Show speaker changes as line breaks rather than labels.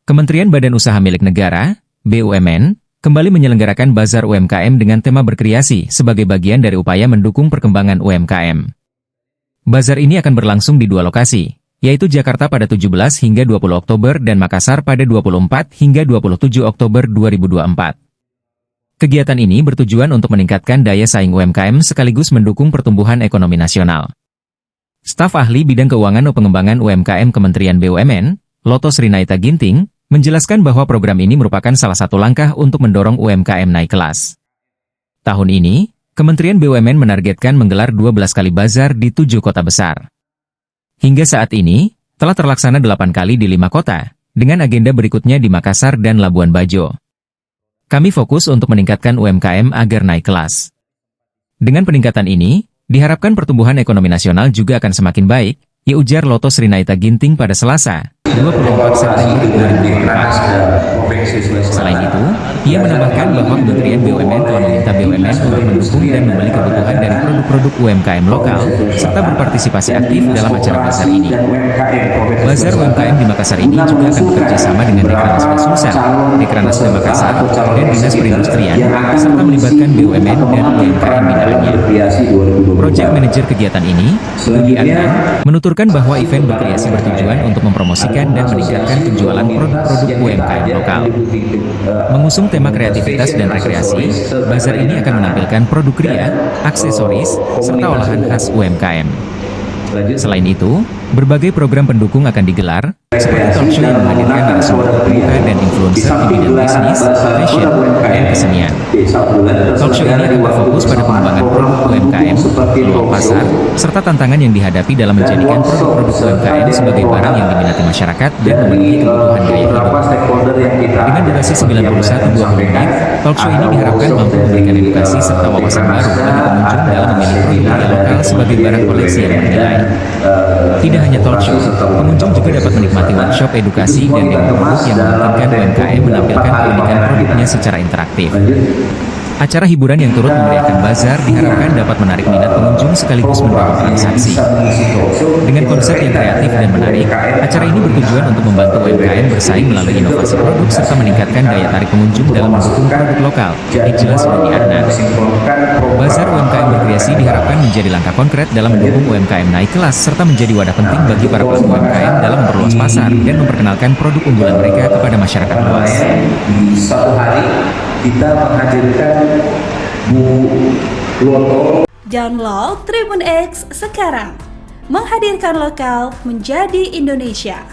Kementerian Badan Usaha Milik Negara, BUMN, kembali menyelenggarakan Bazar UMKM dengan tema berkreasi sebagai bagian dari upaya mendukung perkembangan UMKM. Bazar ini akan berlangsung di dua lokasi, yaitu Jakarta pada 17 hingga 20 Oktober dan Makassar pada 24 hingga 27 Oktober 2024. Kegiatan ini bertujuan untuk meningkatkan daya saing UMKM sekaligus mendukung pertumbuhan ekonomi nasional. Staf Ahli Bidang Keuangan dan Pengembangan UMKM Kementerian BUMN, Loto Srinaita Ginting, menjelaskan bahwa program ini merupakan salah satu langkah untuk mendorong UMKM naik kelas. Tahun ini, Kementerian BUMN menargetkan menggelar 12 kali bazar di 7 kota besar. Hingga saat ini, telah terlaksana 8 kali di 5 kota, dengan agenda berikutnya di Makassar dan Labuan Bajo. Kami fokus untuk meningkatkan UMKM agar naik kelas. Dengan peningkatan ini, diharapkan pertumbuhan ekonomi nasional juga akan semakin baik, ujar Loto Srinaita Ginting pada Selasa, 24 September 2024. Selain itu, ia menambahkan bahwa Kementerian BUMN telah meminta BUMN untuk mendukung dan membeli kebutuhan dari produk-produk UMKM lokal, serta berpartisipasi aktif dalam acara bazar ini. Bazar UMKM di Makassar ini juga akan bekerja sama dengan Dekranasda Sulsel, Dekranasda Makassar, dan Dinas Perindustrian, serta melibatkan BUMN dan UMKM binaannya. Project Manager kegiatan ini, Budi Adnan, menuturkan bahwa event berkreasi bertujuan untuk mempromosikan dan meningkatkan penjualan produk-produk UMKM lokal. Mengusung tema kreativitas dan rekreasi, bazar ini akan menampilkan produk kria, aksesoris, serta olahan khas UMKM. Selain itu, berbagai program pendukung akan digelar, seperti talkshow yang menghadirkan narasumber terbuka dan influencer di bidang bisnis, fashion, dan kesenian. Talkshow ini akan berfokus pada pengembangan produk UMKM, peluang pasar, serta tantangan yang dihadapi dalam menjadikan produk-produk UMKM sebagai barang yang diminati masyarakat dan memenuhi kebutuhan gaya hidup. Dengan durasi 91-20 menit, talkshow ini diharapkan mampu memberikan edukasi serta wawasan baru bagi pengunjung dalam memilih produk lokal sebagai barang koleksi yang bernilai. Tidak hanya talkshow, pengunjung juga dapat menikmati workshop edukasi dan demo produk yang memungkinkan UMKM menampilkan keunikan produknya secara interaktif. Acara hiburan yang turut memeriahkan bazar diharapkan dapat menarik minat pengunjung sekaligus mendorong transaksi. Dengan konsep yang kreatif dan menarik, acara ini bertujuan untuk membantu UMKM bersaing melalui inovasi produk serta meningkatkan daya tarik pengunjung dalam mendukung produk lokal, jelas Budi Adnan. Bazar UMKM berkreasi diharapkan menjadi langkah konkret dalam mendukung UMKM naik kelas serta menjadi wadah penting bagi para pelaku UMKM dalam memperluas pasar dan memperkenalkan produk unggulan mereka kepada masyarakat luas.
Di suatu hari kita menghadirkan Bu Loto.
Download Tribun X sekarang, menghadirkan lokal menjadi Indonesia.